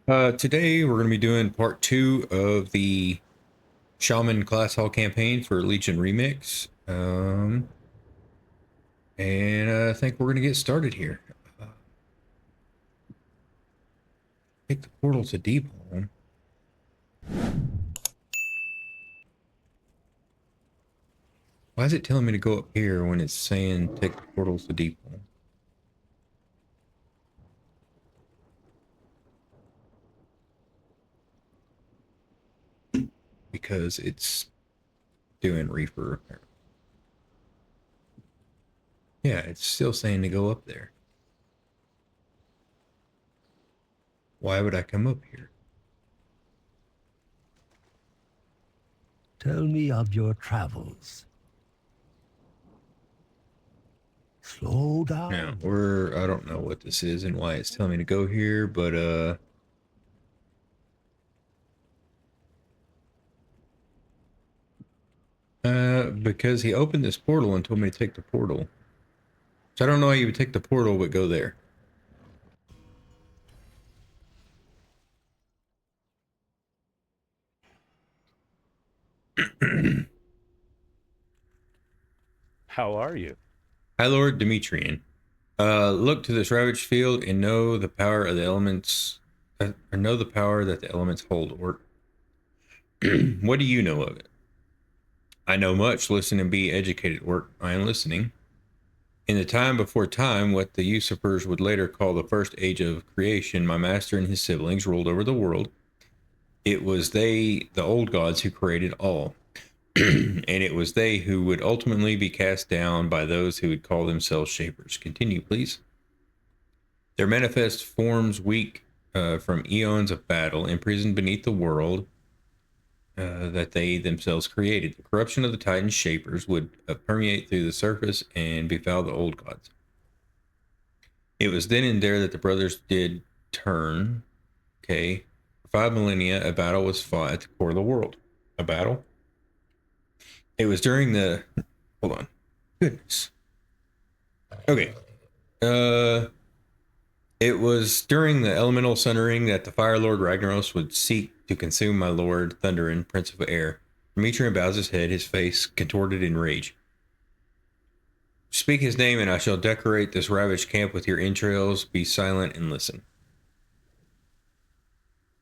Today we're going to be doing part 2 of the Shaman class hall campaign for Legion Remix. And I think we're going to get started here. Take the portal to Deep Home. Why is it telling me to go up here when it's saying take the portals to Deep Home? Because it's doing reefer. Yeah, it's still saying to go up there. Why would I come up here? Tell me of your travels. Slow Now, down. I don't know what this is and why it's telling me to go here, but because he opened this portal and told me to take the portal. So I don't know how you would take the portal but go there. How are you? Hi, Lord Demetrian. Look to this ravaged field and know the power of the elements, or know the power that the elements hold. Or what do you know of it? I know much. Listen and be educated. Work. I am listening. In the time before time, what the usurpers would later call the first age of creation, my master and his siblings ruled over the world. It was they, the old gods, who created all. And it was they who would ultimately be cast down by those who would call themselves shapers. Continue, please. Their manifest forms, weak from eons of battle, imprisoned beneath the world that they themselves created. The corruption of the Titan shapers would permeate through the surface and befoul the old gods. It was then and there that the brothers did turn. Okay. For 5 millennia, a battle was fought at the core of the world. A battle? It was during the... Hold on. Goodness. Okay. It was during the elemental sundering that the Fire Lord Ragnaros would seek to consume my lord Thunderin, Prince of Air. Demetrian bows his head, his face contorted in rage. Speak his name, and I shall decorate this ravaged camp with your entrails. Be silent and listen.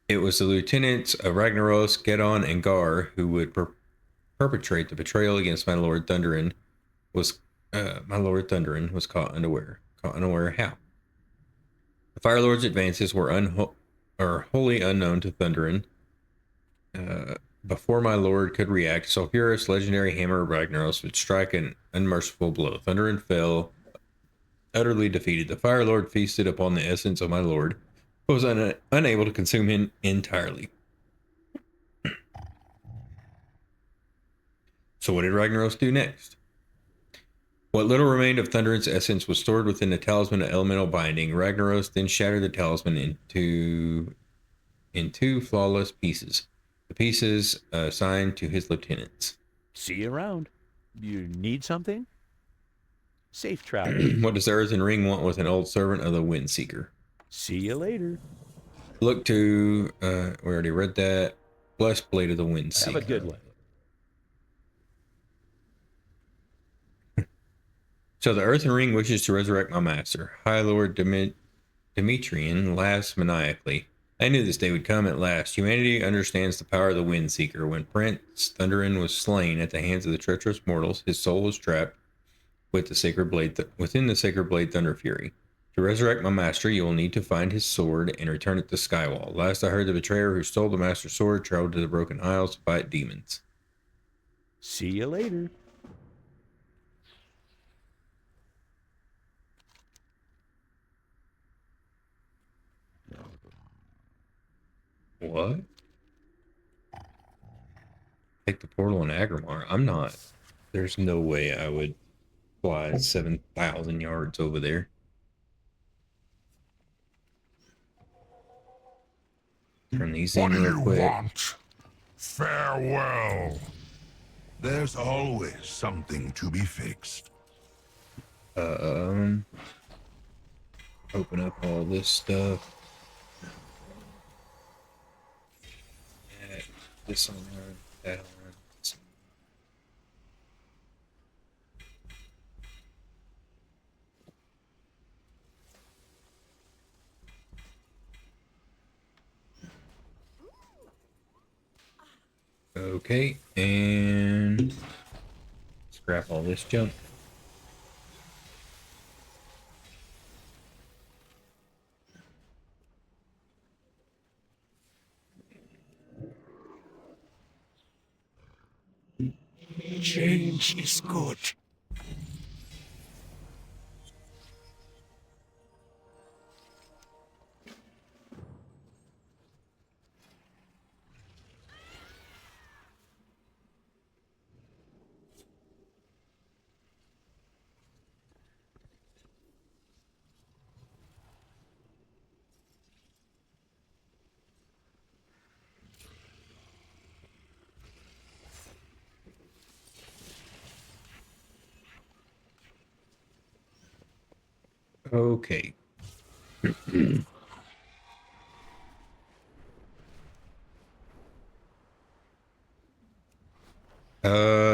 It was the lieutenants of Ragnaros, Gedon, and Gar who would perpetrate the betrayal against my lord Thunderin. My lord Thunderin was caught unaware. Caught unaware how? The Fire Lord's advances were wholly unknown to Thunderin. Before my lord could react, Sulfuris, legendary hammer of Ragnaros, would strike an unmerciful blow. Thunderin fell, utterly defeated. The Fire Lord feasted upon the essence of my lord, but was unable to consume him entirely. So what did Ragnaros do next? What little remained of Thunderin's essence was stored within the talisman of elemental binding. Ragnaros then shattered the talisman into two flawless pieces. The pieces assigned to his lieutenants. See you around. You need something? Safe travel. What does the Earthen Ring want with an old servant of the Windseeker? See you later. Look to, we already read that. Blessed Blade of the Windseeker. Have a good one. So the Earthen Ring wishes to resurrect my master, High Lord Demetrian, laughs maniacally. I knew this day would come at last. Humanity understands the power of the Windseeker. When Prince Thunderin was slain at the hands of the treacherous mortals, his soul was trapped with the sacred blade within the sacred blade Thunder Fury. To resurrect my master, you will need to find his sword and return it to Skywall. Last I heard, the betrayer who stole the master's sword traveled to the Broken Isles to fight demons. See you later. What? Take the portal in Agrimar. I'm not. There's no way I would fly 7,000 yards over there. Turn these in real quick. Want? Farewell. There's always something to be fixed. Open up all this stuff. This on that on. Okay, and scrap all this junk. Change is good. Okay.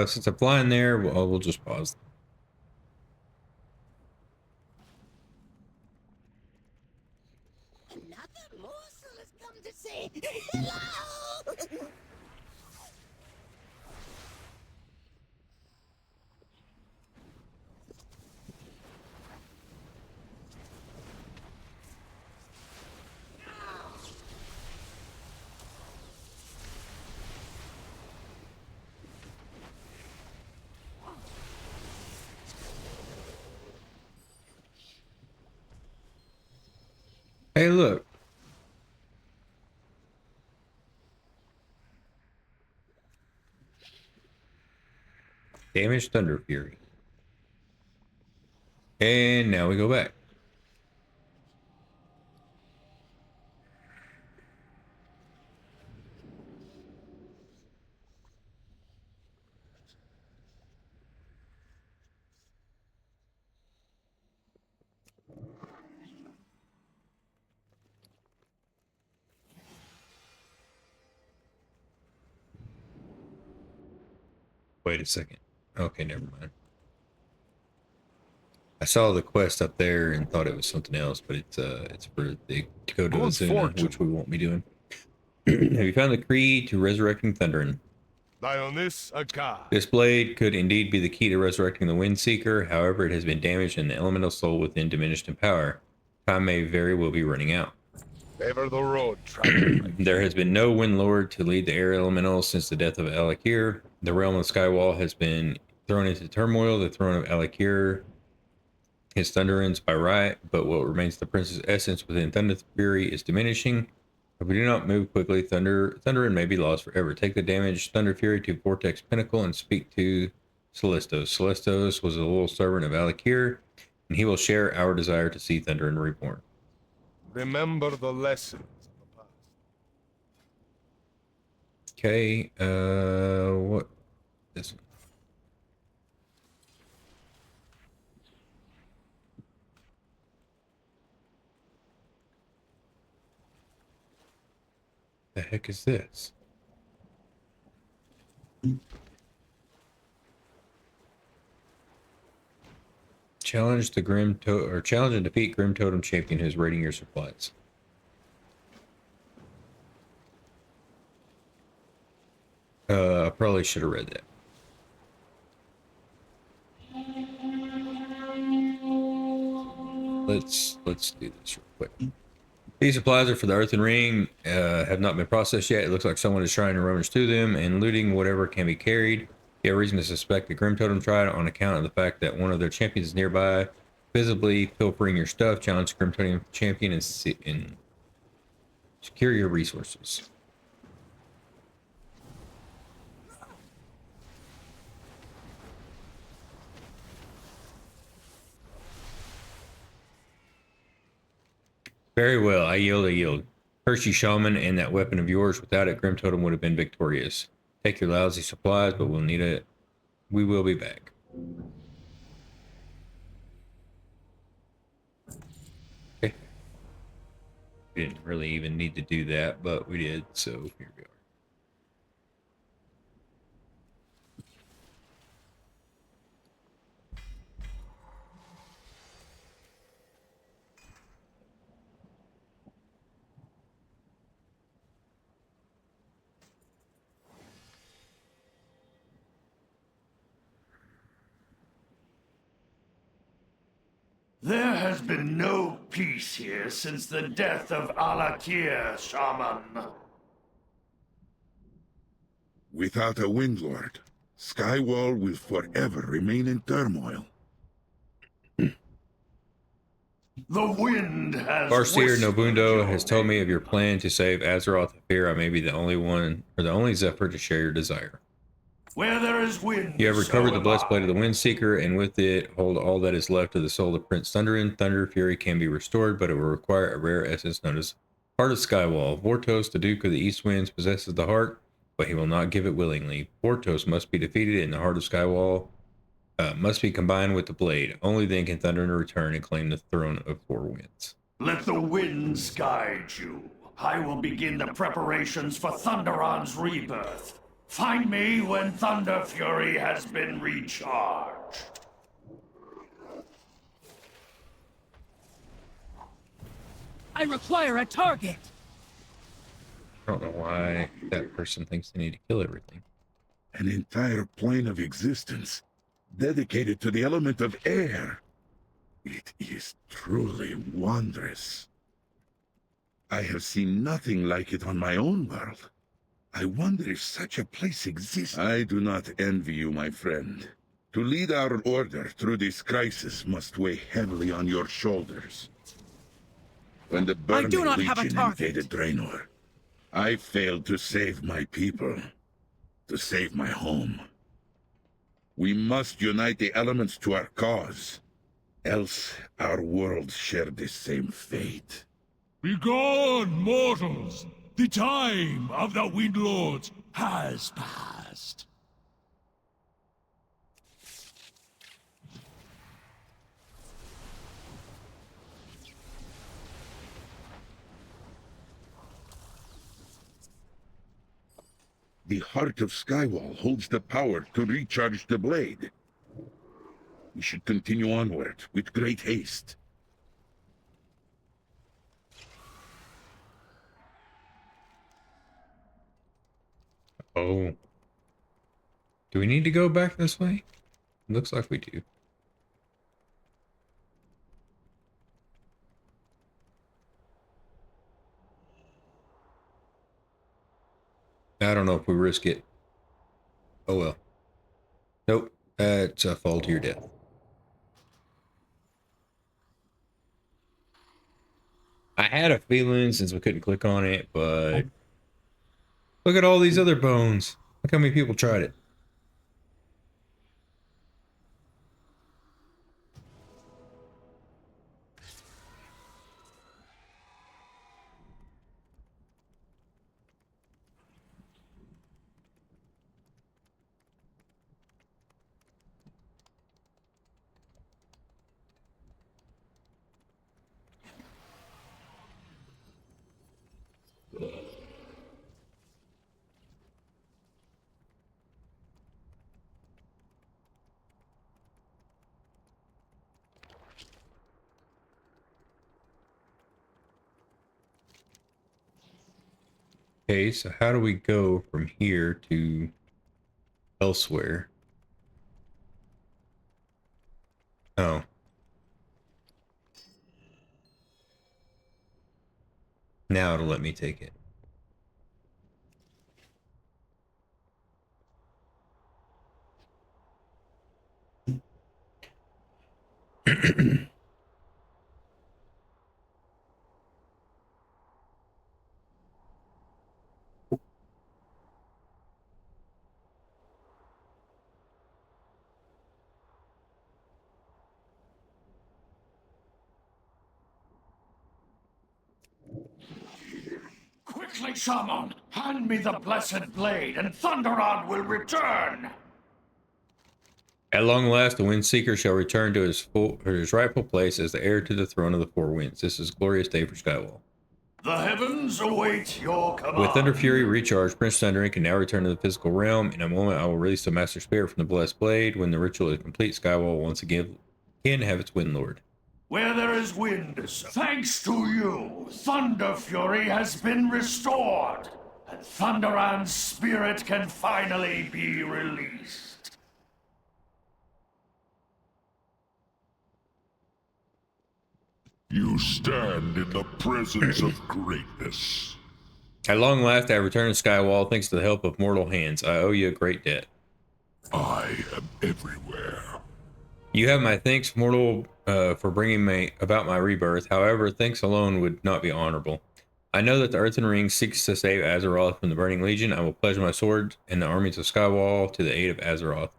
Since I'm flying there, we'll just pause. Another morsel has come to say hello. Hey, look. Damaged Thunder Fury. And now we go back. Wait a second. Okay, never mind. I saw the quest up there and thought it was something else, but it's for the to go to Good Azuna, fortune. which we won't be doing. Have you found the key to resurrecting Thunderin? Dionys Akkad. This blade could indeed be the key to resurrecting the Windseeker. However, it has been damaged and the elemental soul within diminished in power. Time may very well be running out. Favor the road, traveler. There has been no Wind Lord to lead the air elemental since the death of Alakir. The realm of Skywall has been thrown into turmoil. The throne of Alakir is Thunderins by right, but what remains the prince's essence within Thunder Fury is diminishing. If we do not move quickly, Thunderin may be lost forever. Take the damaged Thunder Fury to Vortex Pinnacle and speak to Celestos. Celestos was a loyal servant of Alakir, and he will share our desire to see Thunderin reborn. Remember the lessons of the past. Okay, what? This one. The heck is this? Challenge the challenge and defeat Grim Totem champion who's raiding your supplies. I probably should have read that. Let's do this real quick. These supplies are for the Earthen Ring, have not been processed yet. It looks like someone is trying to rummage through them and looting whatever can be carried. You have reason to suspect the Grim Totem tried on account of the fact that one of their champions is nearby, visibly pilfering your stuff. Challenge the Grim Totem champion and secure your resources. Very well, I yield. Curse you, Shaman, and that weapon of yours. Without it, Grim Totem would have been victorious. Take your lousy supplies, but we'll need it. We will be back. Okay. We didn't really even need to do that, but we did, so here we are. There has been no peace here since the death of Alakir, Shaman. Without a Windlord, Skywall will forever remain in turmoil. The wind has Farseer whispered Nobundo your has told me name. of your plan to save Azeroth. I fear I may be the only one, or the only Zephyr to share your desire. Where there is wind, You have recovered so the am blessed blade of the I. Windseeker, and with it hold all that is left of the soul of Prince Thunderin. Thunder Fury can be restored, but it will require a rare essence known as Heart of Skywall. Vortos, the Duke of the East Winds, possesses the heart, but he will not give it willingly. Vortos must be defeated, and the Heart of Skywall must be combined with the blade. Only then can Thunderin return and claim the throne of Four Winds. Let the winds guide you. I will begin the preparations for Thunderon's rebirth. Find me when Thunder Fury has been recharged. I require a target. I don't know why that person thinks they need to kill everything. An entire plane of existence dedicated to the element of air. It is truly wondrous. I have seen nothing like it on my own world. I wonder if such a place exists. I do not envy you, my friend. To lead our order through this crisis must weigh heavily on your shoulders. When the I do Burning not have a Legion target. invaded Draenor, I failed to save my people, to save my home. We must unite the elements to our cause, else our worlds share the same fate. Begone, mortals! The time of the Windlords has passed. The heart of Skywall holds the power to recharge the blade. We should continue onward with great haste. Oh. Do we need to go back this way? Looks like we do. I don't know if we risk it. Oh well. Nope. That's a fall to your death. I had a feeling since we couldn't click on it, but look at all these other bones. Look how many people tried it. Okay, so how do we go from here to elsewhere? Oh. Now it'll let me take it. Quickly, Shaman! Hand me the blessed blade, and Thunderon will return! At long last, the Windseeker shall return to his rightful place as the heir to the throne of the Four Winds. This is a glorious day for Skywall. The heavens await your command. With Thunder Fury recharged, Prince Thundering can now return to the physical realm. In a moment, I will release the Master Spirit from the Blessed Blade. When the ritual is complete, Skywall will once again can have its Wind Lord. Where there is wind, thanks to you, Thunder Fury has been restored, and Thunderon's spirit can finally be released. You stand in the presence of greatness. At long last, I return to Skywall thanks to the help of mortal hands. I owe you a great debt. I am everywhere. You have my thanks, mortal, for bringing me about my rebirth. However, thanks alone would not be honorable. I know that the Earthen Ring seeks to save Azeroth from the Burning Legion. I will pledge my sword and the armies of Skywall to the aid of Azeroth.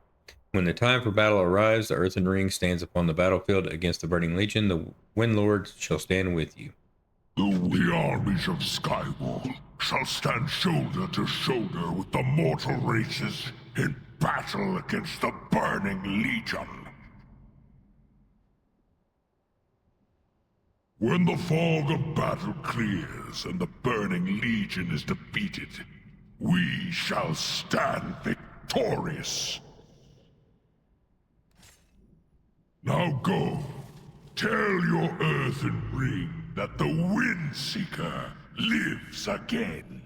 When the time for battle arrives, the Earthen Ring stands upon the battlefield against the Burning Legion. The Wind Lord shall stand with you. The armies of Skywall shall stand shoulder to shoulder with the mortal races in battle against the Burning Legion. When the fog of battle clears and the Burning Legion is defeated, we shall stand victorious. Now go. Tell your Earthen Ring that the Windseeker lives again.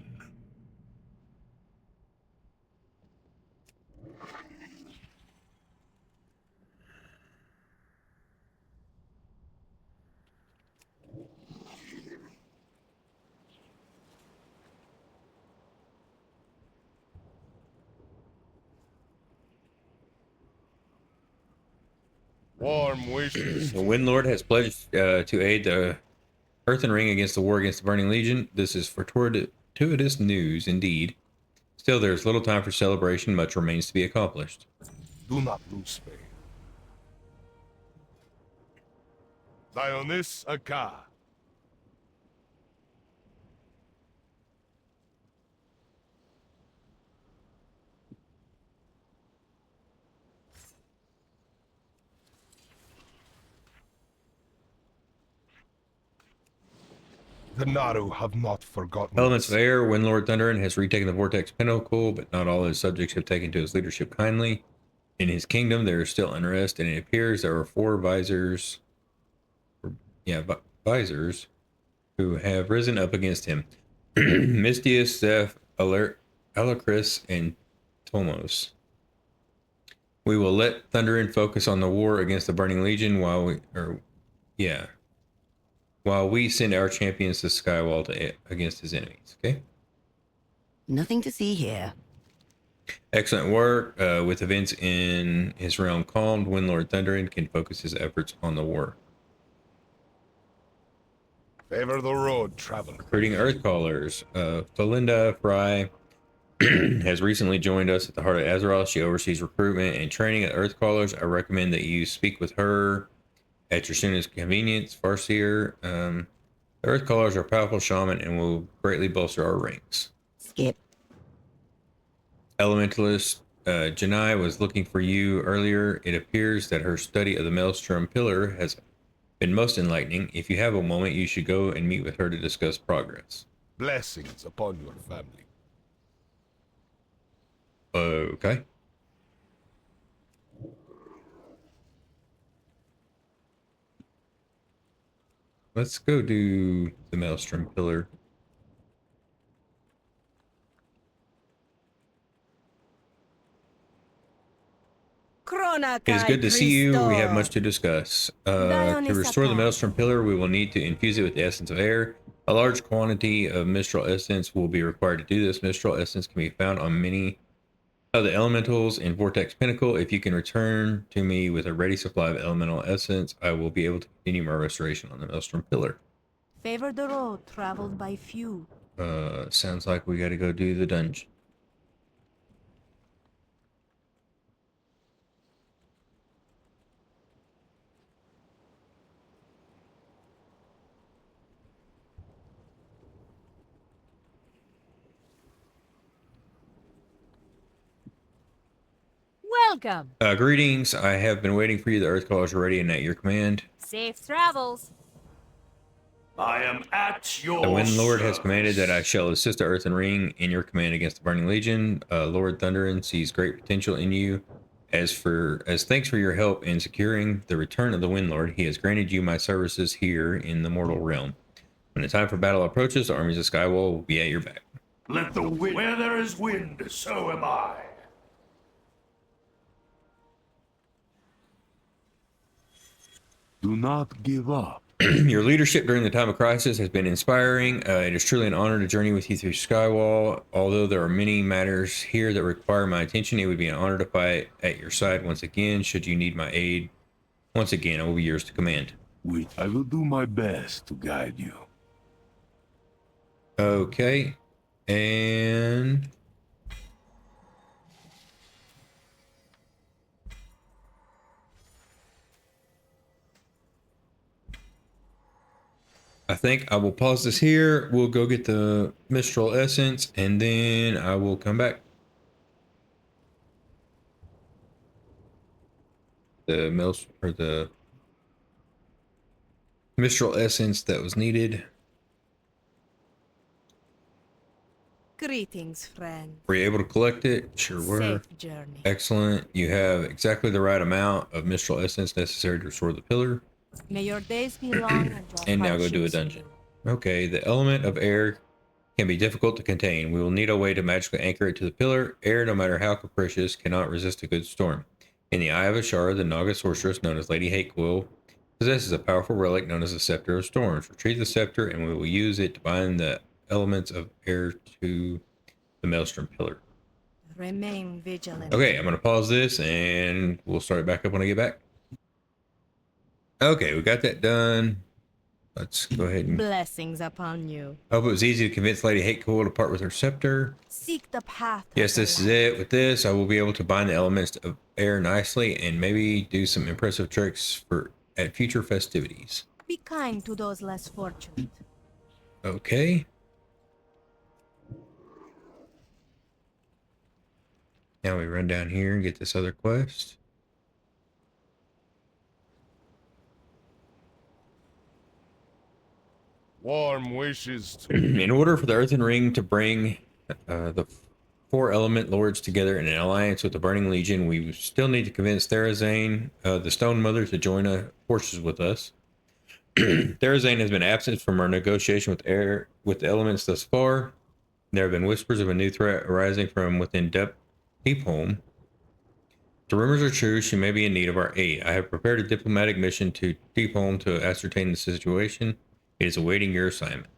Warm wishes. The Wind Lord has pledged to aid the Earthen Ring against the war against the Burning Legion. This is fortuitous news indeed. Still, there is little time for celebration. Much remains to be accomplished. Do not lose faith. Zionis Aka. The Naru have not forgotten Elements us. of Air, Windlord Thunderin has retaken the Vortex Pinnacle, but not all his subjects have taken to his leadership kindly. In his kingdom, there is still unrest, and it appears there are four visors, visors, who have risen up against him. Mistius, Zeph, Alacris, and Tomos. We will let Thunderin focus on the war against the Burning Legion while we send our champions to Skywall against his enemies. Okay. Nothing to see here. Excellent work. With events in his realm calmed, Windlord Thunderin can focus his efforts on the war. Favor the road, traveler. Recruiting Earthcallers. Felinda Fry has recently joined us at the Heart of Azeroth. She oversees recruitment and training at Earthcallers. I recommend that you speak with her at your soonest convenience. Farseer. The Earthcallers are powerful shaman and will greatly bolster our ranks. Skip. Elementalist Janai was looking for you earlier. It appears that her study of the Maelstrom Pillar has been most enlightening. If you have a moment, you should go and meet with her to discuss progress. Blessings upon your family. Okay. Let's go do the Maelstrom Pillar. It is good to see you. We have much to discuss. To restore the Maelstrom Pillar, we will need to infuse it with the essence of air. A large quantity of Mistral Essence will be required to do this. Mistral Essence can be found on many of the elementals in Vortex Pinnacle. If you can return to me with a ready supply of elemental essence, I will be able to continue my restoration on the Maelstrom Pillar. Favor the road traveled by few. Sounds like we got to go do the dungeon. Welcome. Greetings. I have been waiting for you. The Earthcallers are ready and at your command. Safe travels. I am at your The Wind Lord has service. commanded that I shall assist the Earthen Ring in your command against the Burning Legion. Lord Thunderin sees great potential in you. As thanks for your help in securing the return of the Wind Lord, he has granted you my services here in the mortal realm. When the time for battle approaches, the armies of Skywall will be at your back. Let the wind. Where there is wind, so am I. Do not give up. Your leadership during the time of crisis has been inspiring. It is truly an honor to journey with you through Skywall. Although there are many matters here that require my attention, it would be an honor to fight at your side once again. Should you need my aid, once again, I will be yours to command. I will do my best to guide you. Okay. And I think I will pause this here. We'll go get the Mistral Essence and then I will come back. The Mistral Essence that was needed. Greetings, friend. Were you able to collect it? Sure were. Safe journey. Excellent. You have exactly the right amount of Mistral Essence necessary to restore the pillar. May your days be long and your And now go do a hardships dungeon. few. Okay, the element of air can be difficult to contain. We will need a way to magically anchor it to the pillar. Air, no matter how capricious, cannot resist a good storm. In the Eye of Ashara, the Naga sorceress known as Lady Hatequill possesses a powerful relic known as the Scepter of Storms. Retrieve the scepter and we will use it to bind the elements of air to the Maelstrom pillar. Remain vigilant. Okay, I'm going to pause this and we'll start it back up when I get back. Okay, we got that done. Let's go ahead and Blessings upon you. hope it was easy to convince Lady Hatequill to part with her scepter. Seek the path. Yes, this is it. With this, I will be able to bind the elements of air nicely and maybe do some impressive tricks for at future festivities. Be kind to those less fortunate. Okay. Now we run down here and get this other quest. Warm wishes to In order for the Earthen Ring to bring the four element lords together in an alliance with the Burning Legion, we still need to convince Therazane, the Stone Mother, to join forces with us. Therazane has been absent from our negotiation with the elements thus far. There have been whispers of a new threat arising from within Deepholm. The rumors are true. She may be in need of our aid. I have prepared a diplomatic mission to Deepholm to ascertain the situation. It is awaiting your assignment.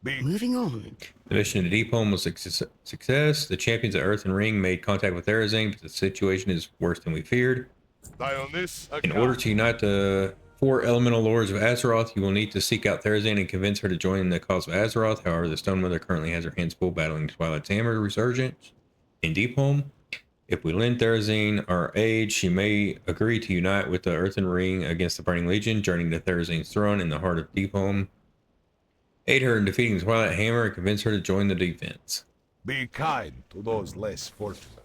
Moving on. The mission to Deepholm was a success. The champions of Earth and Ring made contact with Therazane, but the situation is worse than we feared. die on this. In order to unite the four elemental lords of Azeroth, you will need to seek out Therazane and convince her to join the cause of Azeroth. However, the Stone Mother currently has her hands full battling Twilight's Hammer resurgence in Deepholm. If we lend Therazane our aid, she may agree to unite with the Earthen Ring against the Burning Legion, journeying to Therazane's throne in the heart of Deepholm. Aid her in defeating the Twilight Hammer and convince her to join the defense. Be kind to those less fortunate.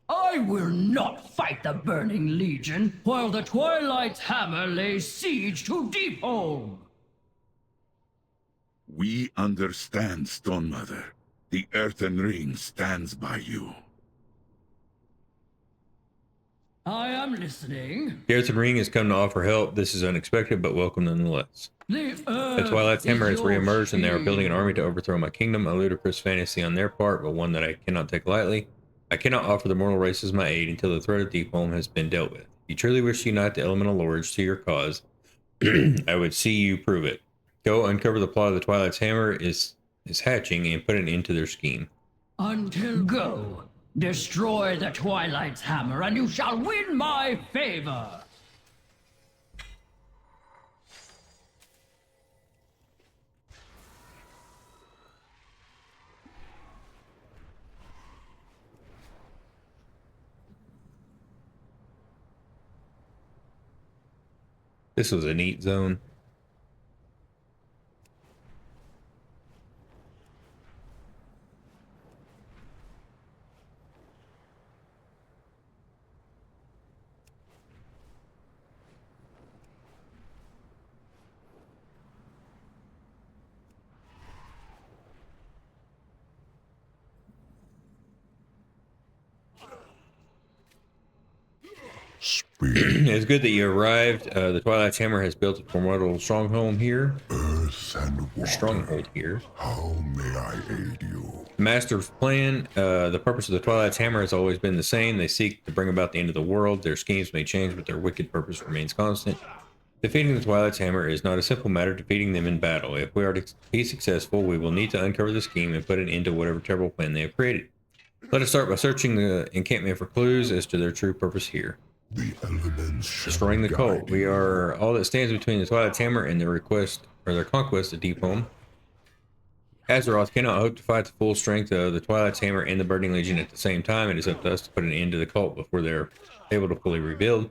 I will not fight the Burning Legion while the Twilight's Hammer lays siege to Deepholm. We understand, Stone Mother. The Earthen Ring stands by you. I am listening. The Earthen Ring has come to offer help. This is unexpected, but welcome nonetheless. The The Twilight's Hammer has reemerged, and they are building an army to overthrow my kingdom. A ludicrous fantasy on their part, but one that I cannot take lightly. I cannot offer the mortal races my aid until the threat of Deepholm has been dealt with. If you truly wish to unite the elemental lords to your cause, I would see you prove it. Go uncover the plot of the Twilight's Hammer is hatching and put an end to their scheme. Until go. Destroy the Twilight's Hammer, and you shall win my favor. This was a neat zone. speed. It's good that you arrived. The Twilight's Hammer has built a formidable stronghold here. Earth and Or water. stronghold here. How may I aid you? The Master's plan. The purpose of the Twilight's Hammer has always been the same. They seek to bring about the end of the world. Their schemes may change, but their wicked purpose remains constant. Defeating the Twilight's Hammer is not a simple matter. Defeating them in battle. If we are to be successful, we will need to uncover the scheme and put an end to whatever terrible plan they have created. Let us start by searching the encampment for clues as to their true purpose here. The elements shall Destroying the cult. guide We you. are all that stands between the Twilight's Hammer and their conquest of Deep Home. Azeroth cannot hope to fight the full strength of the Twilight's Hammer and the Burning Legion at the same time. It is up to us to put an end to the cult before they're able to fully rebuild.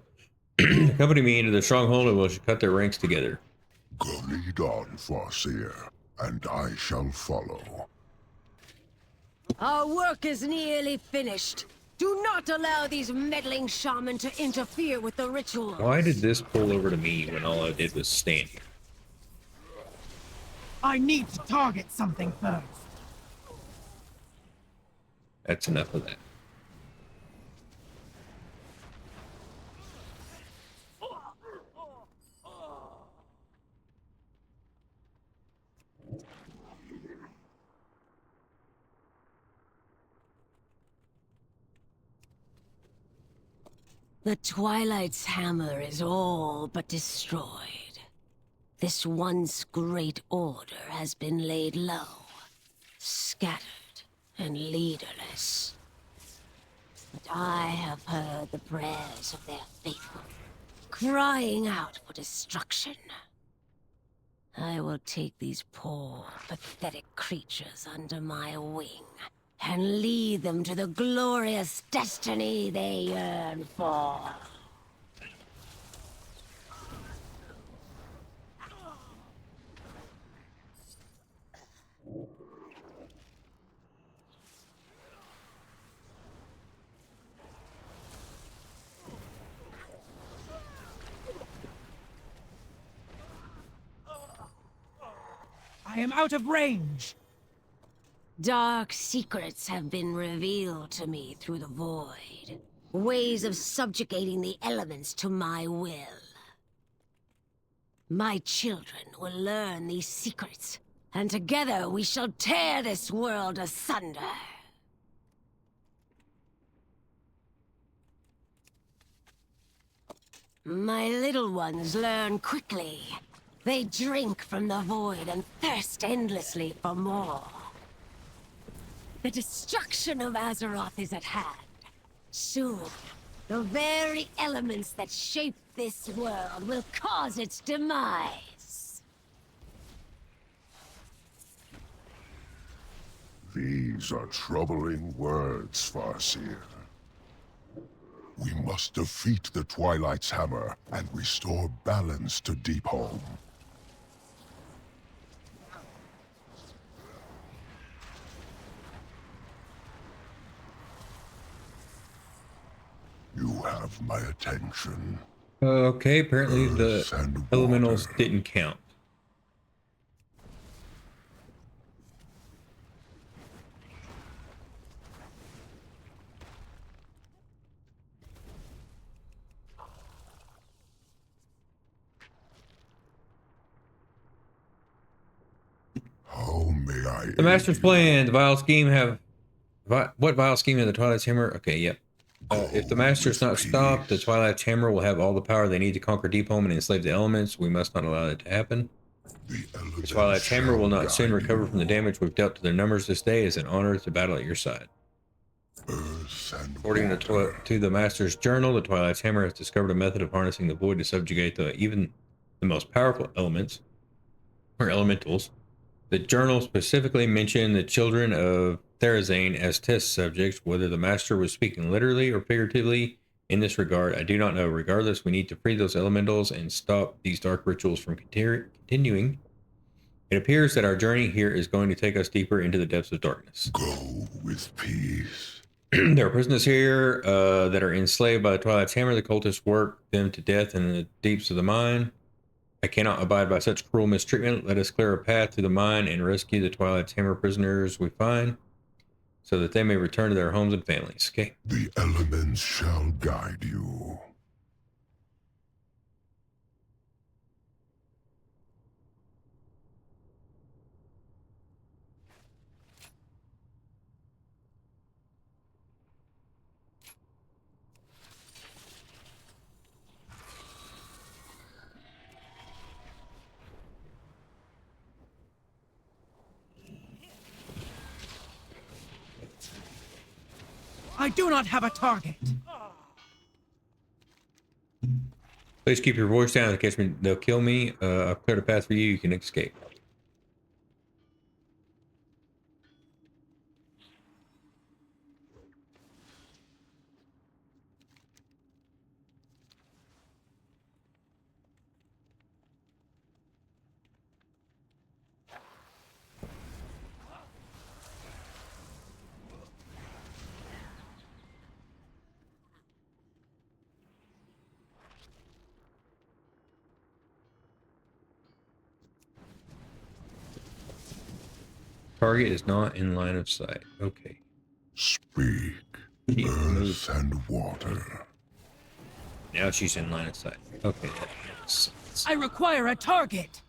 Accompany me into the stronghold and we'll cut their ranks together. Go lead on, Farseer, and I shall follow. Our work is nearly finished. Do not allow these meddling shaman to interfere with the ritual. Why did this pull over to me when all I did was stand here? I need to target something first. That's enough of that. The Twilight's Hammer is all but destroyed. This once great order has been laid low, scattered and leaderless. But I have heard the prayers of their faithful, crying out for destruction. I will take these poor, pathetic creatures under my wing and lead them to the glorious destiny they yearn for. I am out of range. Dark secrets have been revealed to me through the void. Ways of subjugating the elements to my will. My children will learn these secrets, and together we shall tear this world asunder. My little ones learn quickly. They drink from the void and thirst endlessly for more. The destruction of Azeroth is at hand. Soon, the very elements that shape this world will cause its demise. These are troubling words, Farseer. We must defeat the Twilight's Hammer and restore balance to Deep Home. You have my attention. Okay, apparently Earth the and elementals water. didn't count. How may I The Master's aid plan. The vile scheme have... What vile scheme of the Twilight's Hammer? Okay, yep. If the Master's not stopped, the Twilight's Hammer will have all the power they need to conquer Deep Home and enslave the elements. We must not allow that to happen. The The Twilight's Hammer will not soon recover from the damage we've dealt to their numbers this day. It's an honor to battle at your side. Earth and According water. to the Master's journal, the Twilight's Hammer has discovered a method of harnessing the void to subjugate even the most powerful elements, or elementals. The journal specifically mentioned the children of Therazane as test subjects. Whether the Master was speaking literally or figuratively in this regard, I do not know. Regardless, we need to free those elementals and stop these dark rituals from continuing. It appears that our journey here is going to take us deeper into the depths of darkness. Go with peace. There are prisoners here that are enslaved by the Twilight's Hammer. The cultists work them to death in the deeps of the mine. I cannot abide by such cruel mistreatment. Let us clear a path to the mine and rescue the Twilight's Hammer prisoners we find, so that they may return to their homes and families. Okay. The elements shall guide you. I do not have a target. Please keep your voice down. They'll kill me. I've cleared a path for you. You can escape. Target is not in line of sight. Okay. Speak, Keep earth moving. and water. Now she's in line of sight. Okay, that makes sense. I require a target.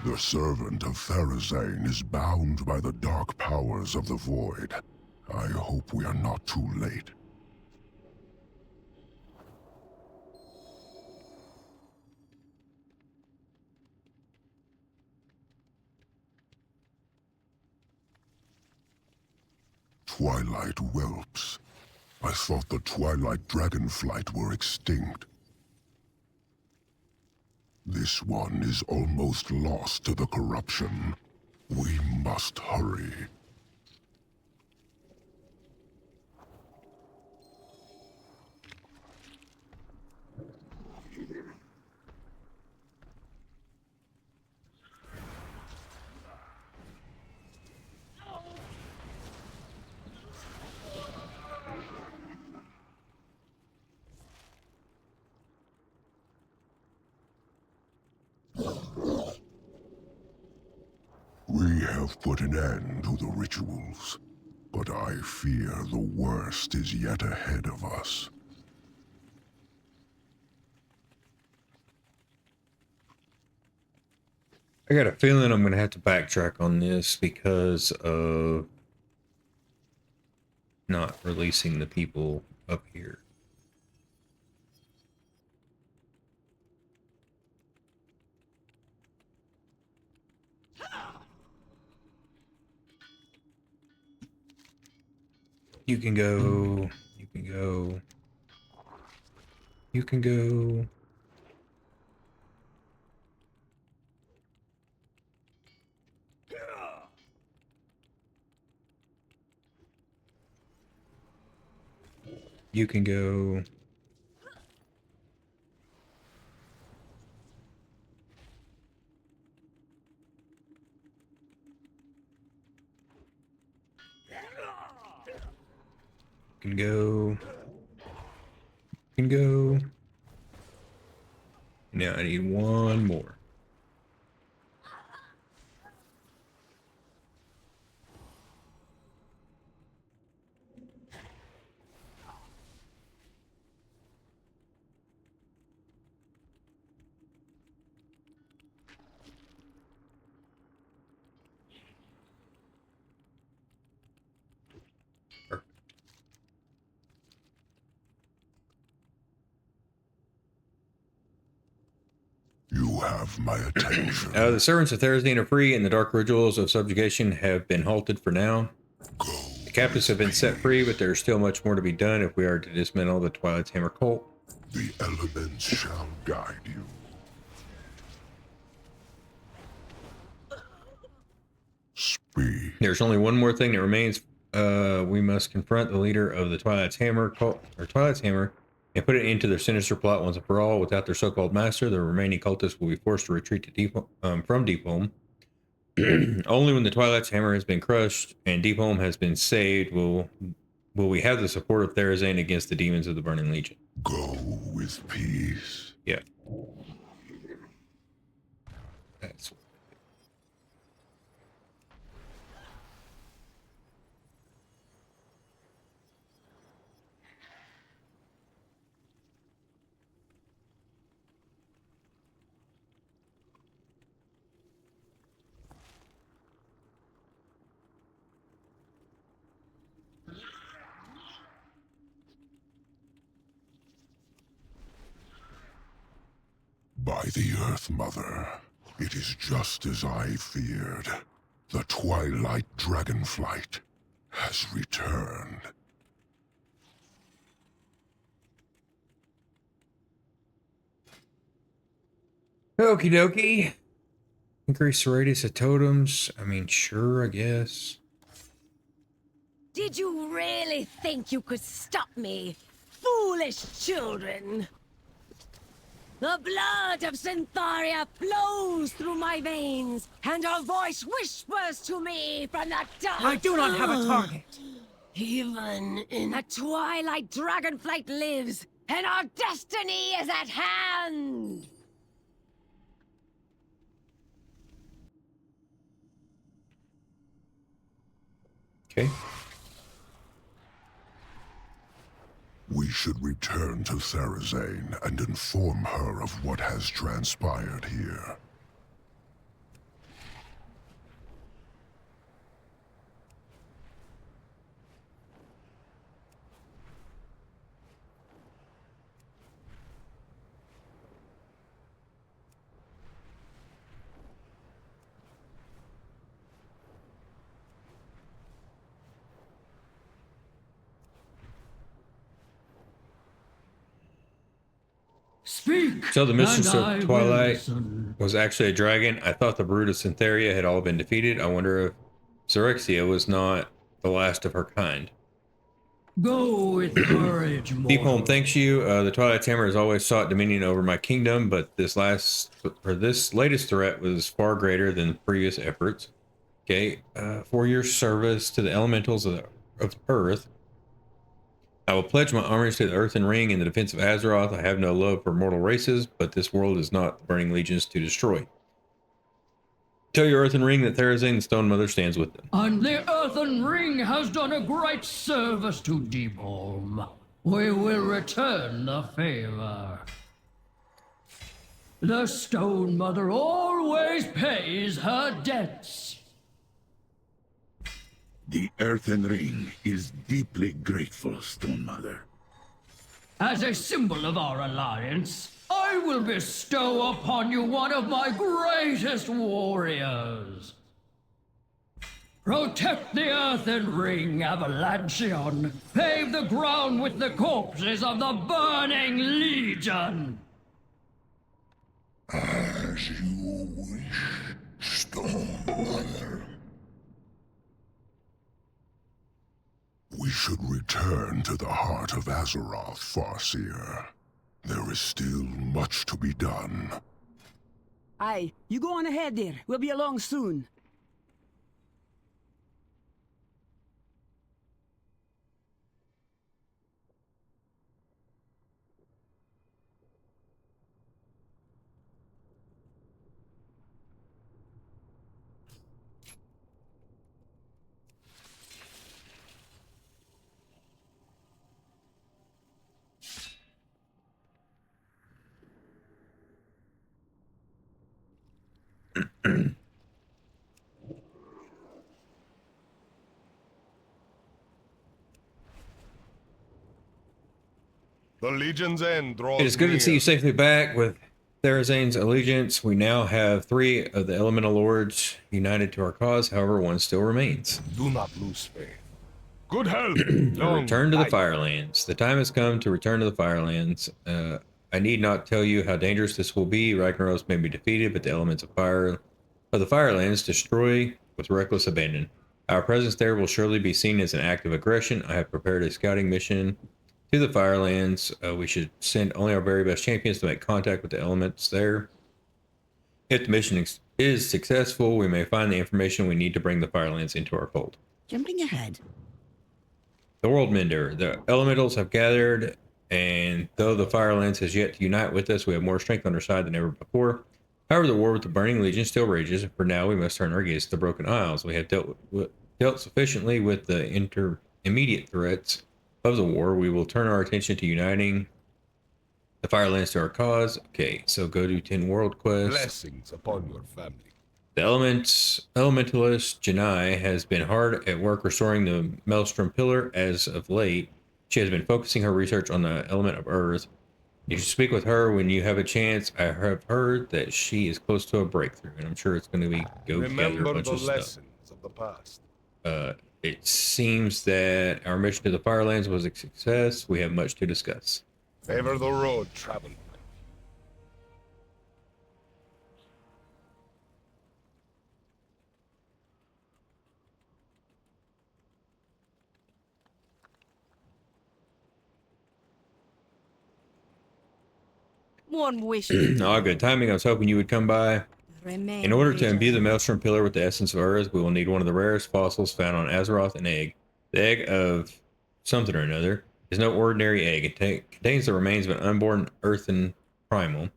The servant of Therazane is bound by the dark powers of the void. I hope we are not too late. Twilight whelps. I thought the Twilight Dragonflight were extinct. This one is almost lost to the corruption. We must hurry. We have put an end to the rituals, but I fear the worst is yet ahead of us. I got a feeling I'm going to have to backtrack on this because of not releasing the people up here. You can go. You can go. You can go. You can go. You can go. You can go. Now I need one more. You have my attention. The servants of Therazane are free, and the dark rituals of subjugation have been halted for now. Go. The captives have been set free, but there is still much more to be done if we are to dismantle the Twilight's Hammer cult. The elements shall guide you. Speak. There's only one more thing that remains we must confront the leader of the Twilight's Hammer cult, or Twilight's Hammer, and put it into their sinister plot once and for all. Without their so-called master, the remaining cultists will be forced to retreat to from Deepholm. Only when the Twilight's Hammer has been crushed and Deepholm has been saved will we have the support of Therazane against the demons of the Burning Legion. Go with peace. Yeah. That's By the Earth Mother, it is just as I feared. The Twilight Dragonflight has returned. okie dokie. Increase the radius of totems. I mean, sure, I guess. Did you really think you could stop me? Foolish children! The blood of Syntharia flows through my veins, and her voice whispers to me from the dark. I do not have a target. Even in the Twilight Dragonflight lives, and our destiny is at hand! Okay. We should return to Therazane and inform her of what has transpired here. Speak. So the Mistress and I of will Twilight listen. was actually a dragon. I thought the brood of Syntharia had all been defeated. I wonder if Xerxia was not the last of her kind. Go with courage, mortal. Deepholm thanks you. The Twilight's Hammer has always sought dominion over my kingdom, but this latest threat was far greater than previous efforts. Okay, for your service to the elementals of Earth, I will pledge my armies to the Earthen Ring in the defense of Azeroth. I have no love for mortal races, but this world is not the Burning Legions to destroy. Tell your Earthen Ring that Therazane the Stone Mother stands with them. And the Earthen Ring has done a great service to Deepholm. We will return the favor. The Stone Mother always pays her debts. The Earthen Ring is deeply grateful, Stone Mother. As a symbol of our alliance, I will bestow upon you one of my greatest warriors. Protect the Earthen Ring, Avalancheon. Pave the ground with the corpses of the Burning Legion. As you wish, Stone Mother. We should return to the heart of Azeroth, Farseer. There is still much to be done. Aye, you go on ahead there. We'll be along soon. The Legion's end draws It is good to see you safely back with Therazane's allegiance. We now have 3 of the Elemental Lords united to our cause. However, one still remains. Do not lose faith. Good health. Return to the Firelands. The time has come to return to the Firelands. I need not tell you how dangerous this will be. Ragnaros may be defeated, but the elements of the Firelands destroy with reckless abandon. Our presence there will surely be seen as an act of aggression. I have prepared a scouting mission to the Firelands. We should send only our very best champions to make contact with the elements there. If the mission is successful, we may find the information we need to bring the Firelands into our fold. Jumping ahead. The World Mender. The elementals have gathered, and though the Firelands has yet to unite with us, we have more strength on our side than ever before. However, the war with the Burning Legion still rages, and for now we must turn our gaze to the Broken Isles. We have dealt sufficiently with the intermediate threats of the war. We will turn our attention to uniting the Firelands to our cause. Okay, so go to 10 World Quest. Blessings upon your family. The elementalist Janai has been hard at work restoring the Maelstrom Pillar as of late. She has been focusing her research on the element of Earth. You should speak with her when you have a chance. I have heard that she is close to a breakthrough, and I'm sure it's going to be go together a Remember bunch the of stuff. lessons of the past. It seems that our mission to the Firelands was a success. We have much to discuss. Favor the road traveled. One wish. Oh, good timing. I was hoping you would come by. Remain In order to vigilant. imbue the Maelstrom Pillar with the essence of Earth, we will need one of the rarest fossils found on Azeroth, an egg. The egg of something or another is no ordinary egg. It contains the remains of an unborn earthen primal,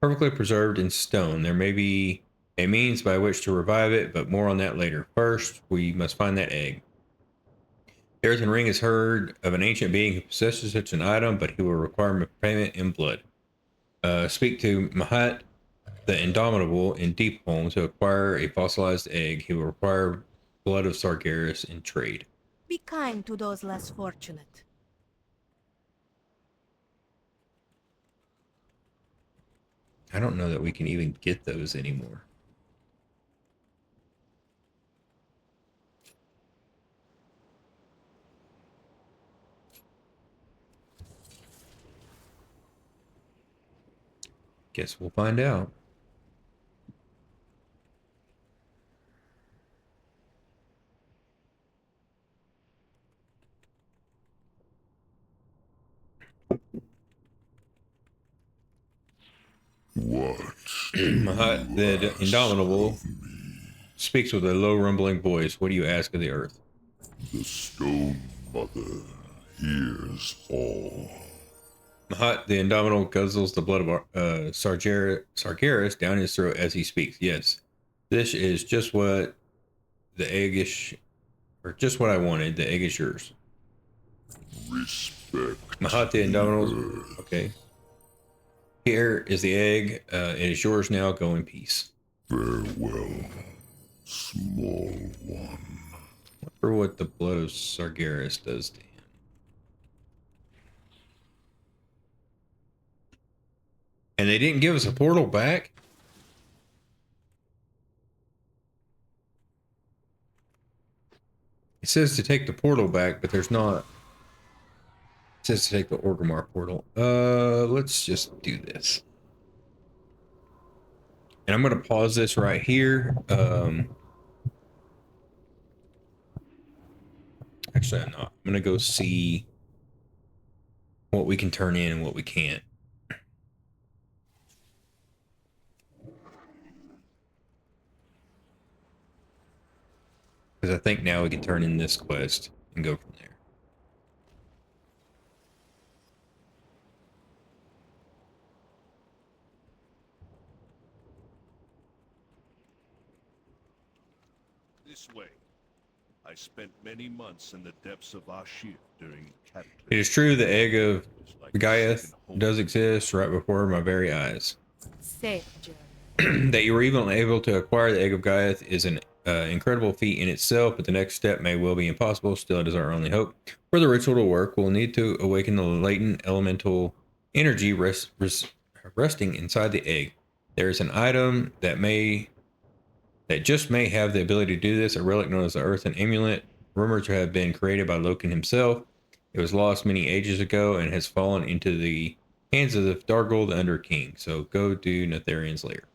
perfectly preserved in stone. There may be a means by which to revive it, but more on that later. First, we must find that egg. The earthen ring has heard of an ancient being who possesses such an item, but he will require payment in blood. Speak to Mahat, the Indomitable, in Deepholm to acquire a fossilized egg. He will require blood of Sargeras in trade. Be kind to those less fortunate. I don't know that we can even get those anymore. Guess we'll find out. What? Mahat, the Indomitable, speaks with a low rumbling voice. What do you ask of the earth? The Stone Mother hears all. Mahat, the Indomitable, guzzles the blood of Sargeras down his throat as he speaks. Yes, this is just what the egg is, or just what I wanted. The egg is yours. Respect. Mahat, the Indomitable. Okay. Here is the egg. It is yours now. Go in peace. Farewell, small one. For what the blood of Sargeras does to him. And they didn't give us a portal back? It says to take the portal back, but there's not. It says to take the Orgrimmar portal. Let's just do this. And I'm going to pause this right here. Actually, I'm not. I'm going to go see what we can turn in and what we can't. Because I think now we can turn in this quest and go from there. This way. I spent many months in the depths of Ashir during cataclysm. It is true the egg of Gaiath does exist right before my very eyes. Safe journey. That you were even able to acquire the egg of Gaiath is an incredible feat in itself, but the next step may well be impossible. Still, it is our only hope. For the ritual to work, we'll need to awaken the latent elemental energy resting inside the egg. There is an item that just may have the ability to do this, a relic known as the Earthen Amulet, rumored to have been created by Loken himself. It was lost many ages ago and has fallen into the hands of the Dargol, the Under King. So go do Netherian's lair.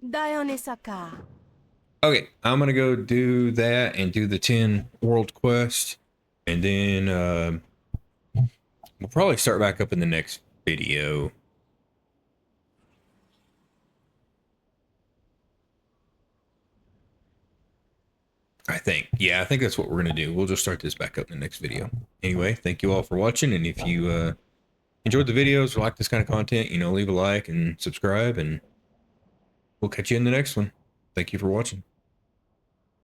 Dionysaka. Okay, I'm gonna go do that and do the 10 world quest, and then we'll probably start back up in the next video. I think. Yeah, I think that's what we're going to do. We'll just start this back up in the next video. Anyway, thank you all for watching. And if you enjoyed the videos or like this kind of content, leave a like and subscribe. And we'll catch you in the next one. Thank you for watching.